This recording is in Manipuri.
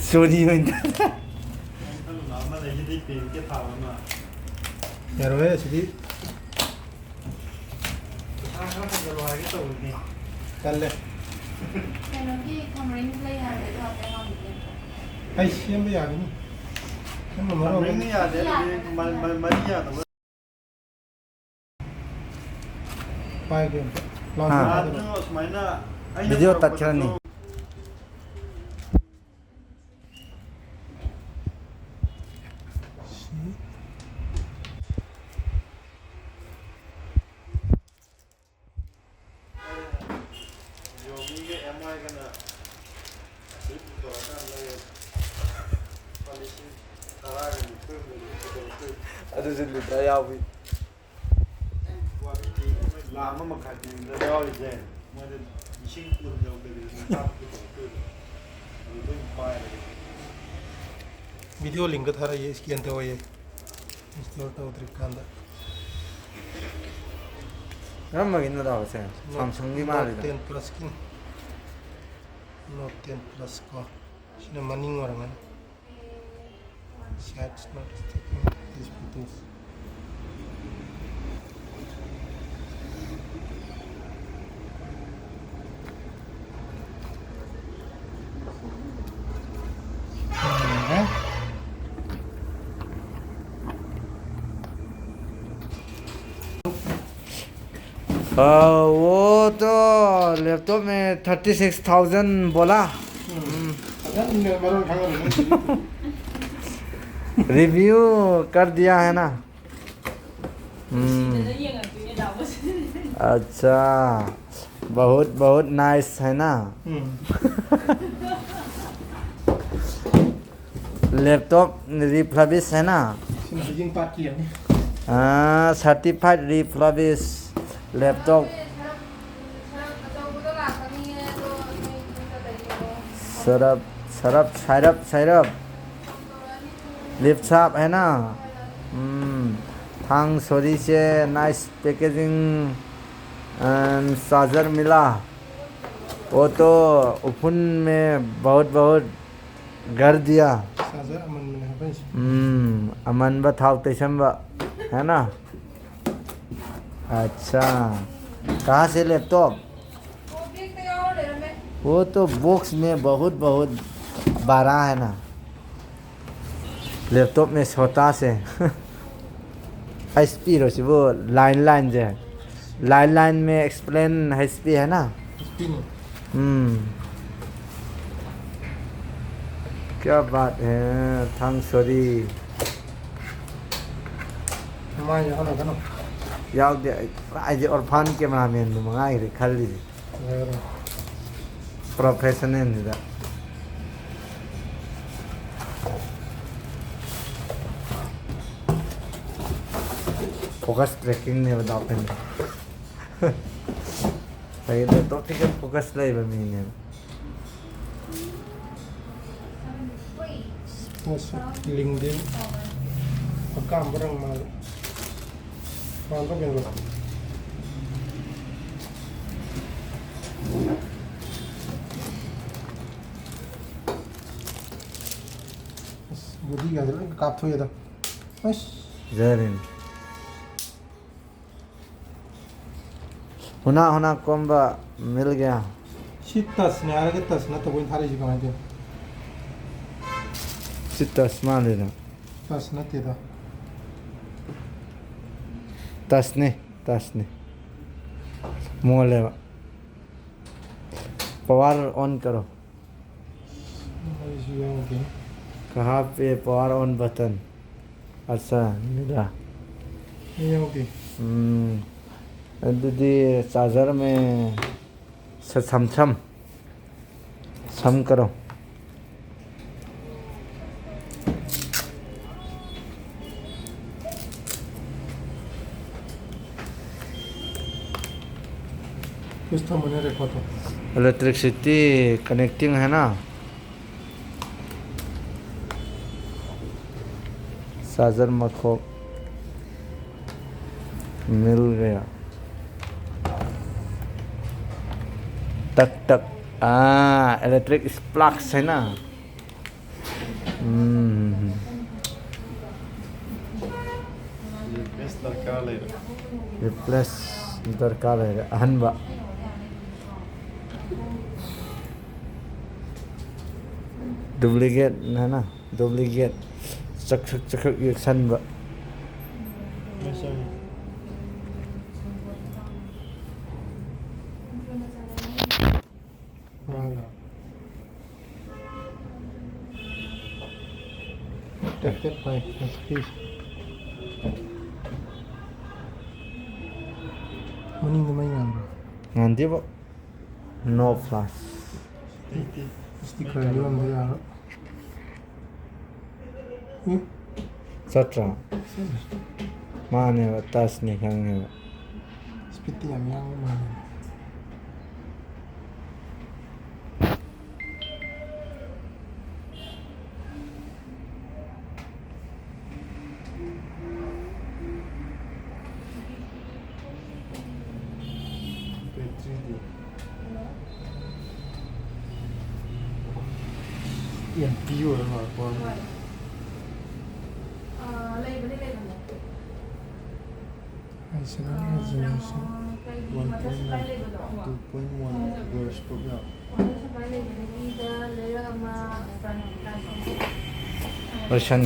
चोरी में यार वे सिद्धि कर ले आई शेम भी आ गई हम मरो नहीं याद है मर गया तो पाए गए वीडियो टच नहीं अरे लिटा यावी लाम मखाती याविजे मदे इशिंग कुन यावदे साप तो पाए वीडियो लिंक था ये इसके अंदर वो ये इंस्टॉल तो उधर कांदा हम मगिन ना दाव से सैमसंग की मार Note 10 Plus की Note 10 Plus को इसने मनिंग और मन Shots not taking these photos वो तो लैपटॉप में 36,000 बोला रिव्यू कर दिया है ना अच्छा बहुत बहुत नाइस है ना लैपटॉप रिफर्बिश है ना हाँ सर्टिफाइड रिफर्बिश लैपटॉप सरप सरप सरप सरप लिफ्ट साप है ना थांग सॉरी से नाइस पैकेजिंग चार्जर मिला वो तो ओपन में बहुत बहुत घर दिया अमन बताओ तेशम है ना अच्छा कहाँ से लैपटॉप वो तो बॉक्स में बहुत बहुत बड़ा है ना लैपटॉप में छोटा से एचपी रोसी वो लाइन लाइन जो है लाइन लाइन में एक्सप्लेन एचपी है ना क्या बात है थैंक सॉरी याद आज और फान कैमरा मैन मंगाई रे खाली प्रोफेशनल निदा फोकस ट्रैकिंग ने बताओ पहले पहले तो ठीक है फोकस ले बमीने लिंक दे और काम बरंग माल माल तो बेंगलो बुद्धि का जरूर काप थोड़ा था बस जरिन होना होना कॉम्बा मिल गया शीतस ने आगे तस ना तो कोई थारे जी कमाई दे सितस मान लेना तस ना तेरा तसने मोले पावर ऑन करो कहाँ पे पावर ऑन बटन अच्छा मिला ये ओके दीदी चार्जर में सम करो कुछ तो मैंने रखा था इलेक्ट्रिसिटी कनेक्टिंग है ना चार्जर मखो मिल गया टक टक इलेक्ट्रिक स्पार्क छैन रिप्लेस दरकार लेर रिप्लेस दरकार है अहनबा डुप्लीकेट है ना duplicate check action Protected by fish. Morning the main nanti po no flash sticker on the yard. satra mana tas ni kang Spiti yang mana? Yang view lah kawan. National resolution 1.1 verse per hour. version